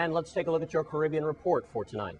And let's take a look at your Caribbean report for tonight.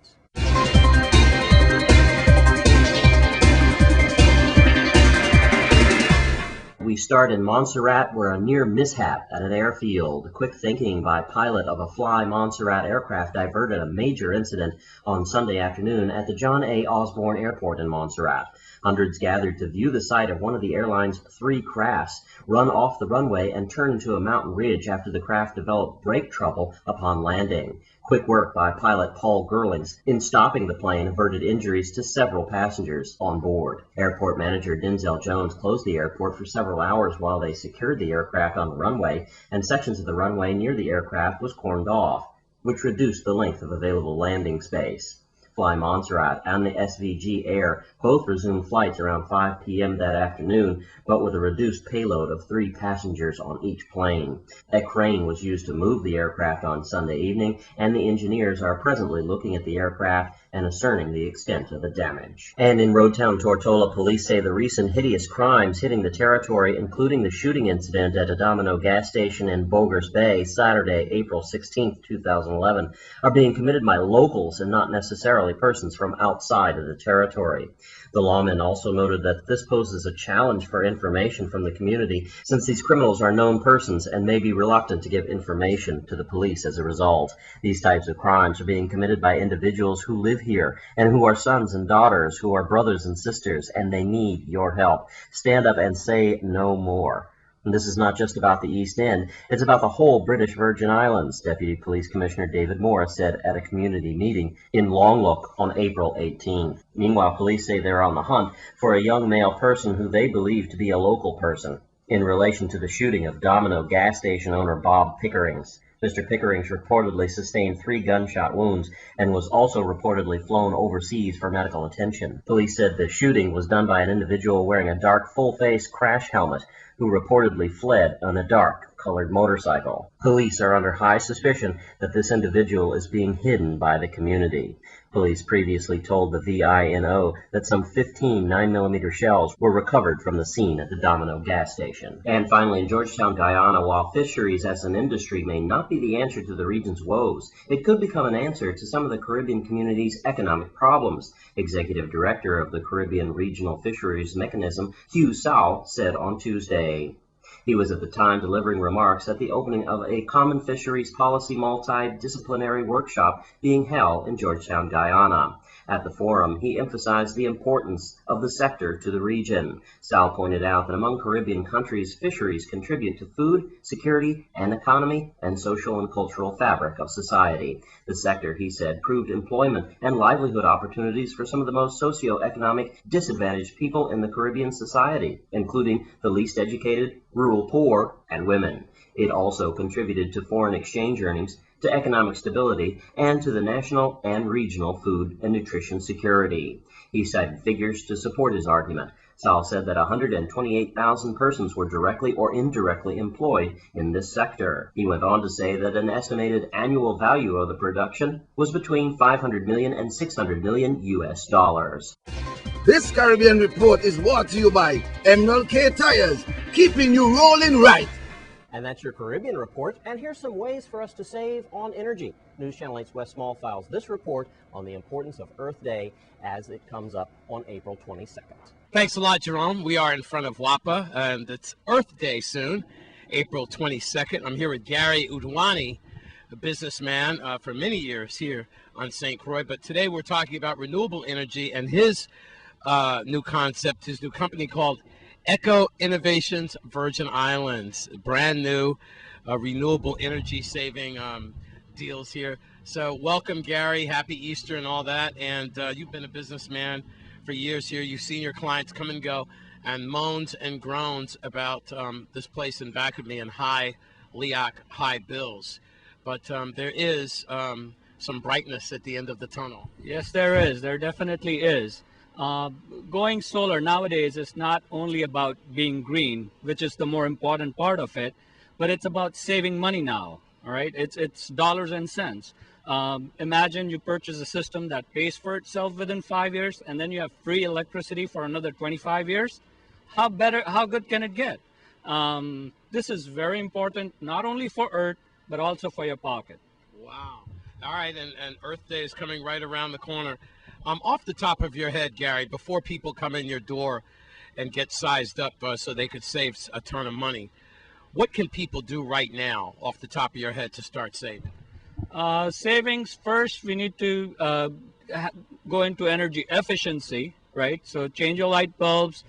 We start in Montserrat, where a near mishap at an airfield. Quick thinking by pilot of a Fly Montserrat aircraft diverted a major incident on Sunday afternoon at the John A. Osborne Airport in Montserrat. Hundreds gathered to view the site of one of the airline's 3 crafts run off the runway and turn into a mountain ridge after the craft developed brake trouble upon landing. Quick work by pilot Paul Gerlings in stopping the plane averted injuries to several passengers on board. Airport manager Denzel Jones closed the airport for several hours while they secured the aircraft on the runway, and sections of the runway near the aircraft was cordoned off, which reduced the length of available landing space. Fly Montserrat and the SVG Air both resumed flights around 5 p.m. that afternoon, but with a reduced payload of 3 passengers on each plane. A crane was used to move the aircraft on Sunday evening, and the engineers are presently looking at the aircraft and ascertaining the extent of the damage. And in Roadtown Tortola, police say the recent hideous crimes hitting the territory, including the shooting incident at a Domino gas station in Bogers Bay Saturday, April 16, 2011, are being committed by locals and not necessarily persons from outside of the territory. The lawman also noted that this poses a challenge for information from the community, since these criminals are known persons and may be reluctant to give information to the police as a result. These types of crimes are being committed by individuals who live here and who are sons and daughters, who are brothers and sisters, and they need your help. Stand up and say no more. And this is not just about the East End, it's about the whole British Virgin Islands, Deputy Police Commissioner David Morris said at a community meeting in Longlook on April 18th. Meanwhile, police say they're on the hunt for a young male person who they believe to be a local person in relation to the shooting of Domino gas station owner Bob Pickerings. Mr. Pickerings reportedly sustained 3 gunshot wounds and was also reportedly flown overseas for medical attention. Police said the shooting was done by an individual wearing a dark full-face crash helmet who reportedly fled on a dark-colored motorcycle. Police are under high suspicion that this individual is being hidden by the community. Police previously told the VINO that some 15 9mm shells were recovered from the scene at the Domino gas station. And finally, in Georgetown, Guyana, while fisheries as an industry may not be the answer to the region's woes, it could become an answer to some of the Caribbean community's economic problems. Executive Director of the Caribbean Regional Fisheries Mechanism, Hugh Sowell, said on Tuesday. He was at the time delivering remarks at the opening of a Common Fisheries Policy multidisciplinary workshop being held in Georgetown, Guyana. At the forum, he emphasized the importance of the sector to the region. Sal pointed out that among Caribbean countries, fisheries contribute to food, security, and economy, and social and cultural fabric of society. The sector, he said, proved employment and livelihood opportunities for some of the most socioeconomic disadvantaged people in the Caribbean society, including the least educated, rural poor, and women. It also contributed to foreign exchange earnings, to economic stability, and to the national and regional food and nutrition security. He cited figures to support his argument. Sal said that 128,000 persons were directly or indirectly employed in this sector. He went on to say that an estimated annual value of the production was between $500 million and $600 million US dollars. This Caribbean report is brought to you by MLK Tires, keeping you rolling right. And that's your Caribbean report. And here's some ways for us to save on energy. News Channel 8's West Small files this report on the importance of Earth Day as it comes up on April 22nd. Thanks a lot, Jerome. We are in front of WAPA, and it's Earth Day soon, April 22nd. I'm here with Gary Udwani, a businessman for many years here on St. Croix. But today we're talking about renewable energy and his new concept, his new company called Eco Innovations Virgin Islands, brand new renewable energy saving deals here. So welcome, Gary. Happy Easter and all that. And you've been a businessman for years here. You've seen your clients come and go, and moans and groans about this place in back of me and high LEAC high bills. But there is some brightness at the end of the tunnel. Yes, there is. There definitely is. Going solar nowadays is not only about being green, which is the more important part of it, but it's about saving money now. All right, it's dollars and cents. Imagine you purchase a system that pays for itself within 5 years, and then you have free electricity for another 25 years. How good can it get? This is very important, not only for Earth, but also for your pocket. Wow. All right, and Earth Day is coming right around the corner. Off the top of your head, Gary, before people come in your door and get sized up so they could save a ton of money, what can people do right now, off the top of your head, to start saving? Savings first, we need to go into energy efficiency, right? So change your light bulbs,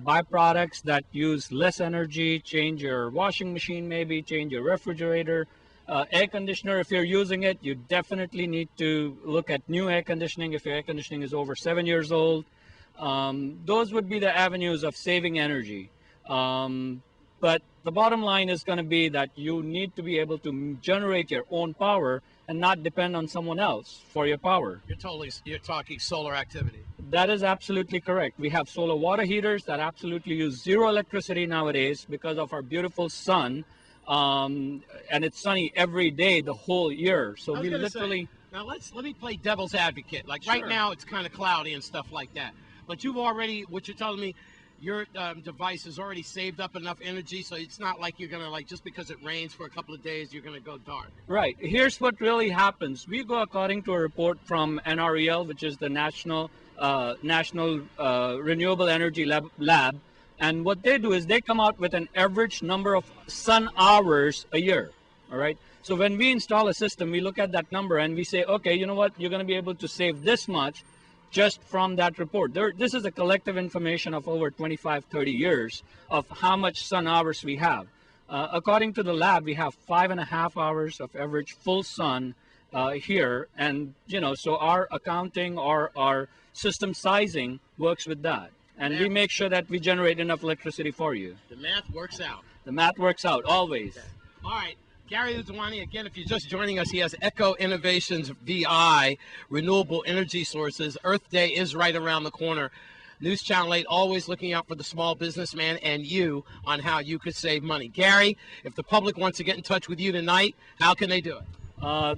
buy products that use less energy, change your washing machine, maybe change your refrigerator. Air conditioner, if you're using it, you definitely need to look at new air conditioning if your air conditioning is over 7 years old. Those would be the avenues of saving energy. But the bottom line is going to be that you need to be able to generate your own power and not depend on someone else for your power. You're talking solar activity. That is absolutely correct. We have solar water heaters that absolutely use zero electricity nowadays because of our beautiful sun. And it's sunny every day the whole year. So we literally. Now let me play devil's advocate. Like Sure. right now, it's kind of cloudy and stuff like that. But what you're telling me, your device has already saved up enough energy, so it's not like you're gonna just because it rains for a couple of days, you're gonna go dark. Right. Here's what really happens. We go according to a report from NREL, which is the National Renewable Energy Lab. And what they do is they come out with an average number of sun hours a year. All right. So when we install a system, we look at that number and we say, okay, you know what? You're going to be able to save this much just from that report. This is a collective information of over 25, 30 years of how much sun hours we have. According to the lab, we have 5.5 hours of average full sun here. And, so our accounting or our system sizing works with that. And we make sure that we generate enough electricity for you. The math works out. The math works out, always. Okay. All right. Gary Udwani, again, if you're just joining us, he has Echo Innovations VI, renewable energy sources. Earth Day is right around the corner. News Channel 8 always looking out for the small businessman and you on how you could save money. Gary, if the public wants to get in touch with you tonight, how can they do it? I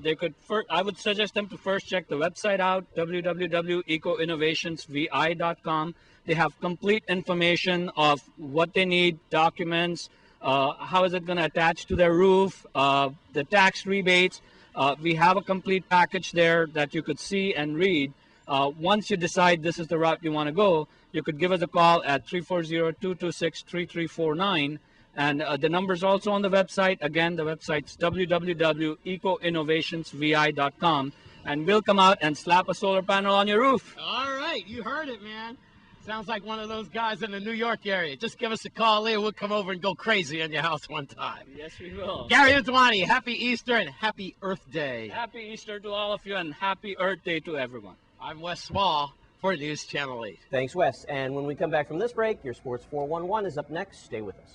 would suggest them to first check the website out, www.ecoinnovationsvi.com. They have complete information of what they need, documents, how is it going to attach to their roof, the tax rebates. We have a complete package there that you could see and read. Once you decide this is the route you want to go, you could give us a call at 340-226-3349. And the number's also on the website. Again, the website's www.ecoinnovationsvi.com. And we'll come out and slap a solar panel on your roof. All right. You heard it, man. Sounds like one of those guys in the New York area. Just give us a call there. We'll come over and go crazy on your house one time. Yes, we will. Gary Udwani, happy Easter and happy Earth Day. Happy Easter to all of you and happy Earth Day to everyone. I'm Wes Small for News Channel 8. Thanks, Wes. And when we come back from this break, your Sports 411 is up next. Stay with us.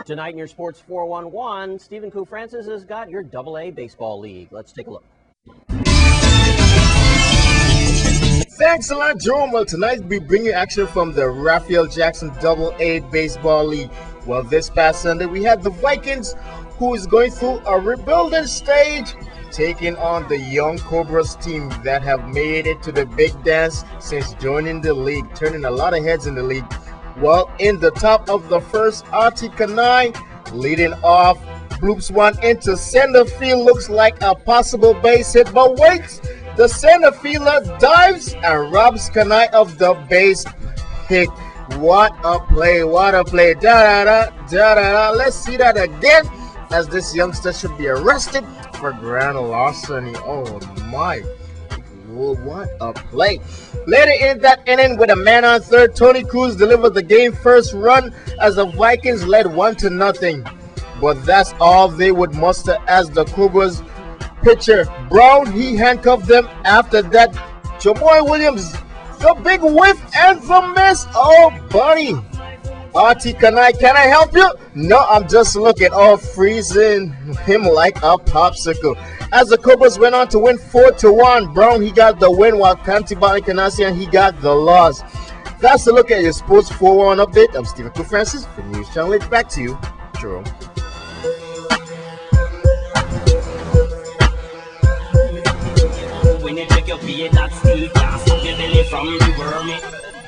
Tonight in your Sports 411, Stephen Koo Francis has got your AA Baseball League. Let's take a look. Thanks a lot, Jerome. Well, tonight we bring you action from the Raphael Jackson AA Baseball League. Well, this past Sunday we had the Vikings, who is going through a rebuilding stage, taking on the Young Cobras team that have made it to the big dance since joining the league, turning a lot of heads in the league. Well, in the top of the first, Artie Kanai leading off, bloops one into center field, looks like a possible base hit, but wait, the center fielder dives and robs Kanai of the base hit. What a play, what a play. Da-da-da, da-da-da. Let's see that again, as this youngster should be arrested for grand larceny. Oh my. What a play. Later in that inning, with a man on third, Tony Cruz delivered the game first run as the Vikings led 1-0. But that's all they would muster, as the Cobras pitcher Brown, he handcuffed them. After that, Jamoy Williams, the big whiff and the miss. Oh, buddy. Artie Kanai, can I help you? No, I'm just looking. Oh, freezing him like a popsicle. As the Cobras went on to win 4-1, Brown, he got the win, while Kantibali Kanasian, he got the loss. That's a look at your Sports 411 update. I'm Stephen Koo Francis for News Channel 8. Back to you, Jerome. make you pay that still can't stop your belly from the wormy.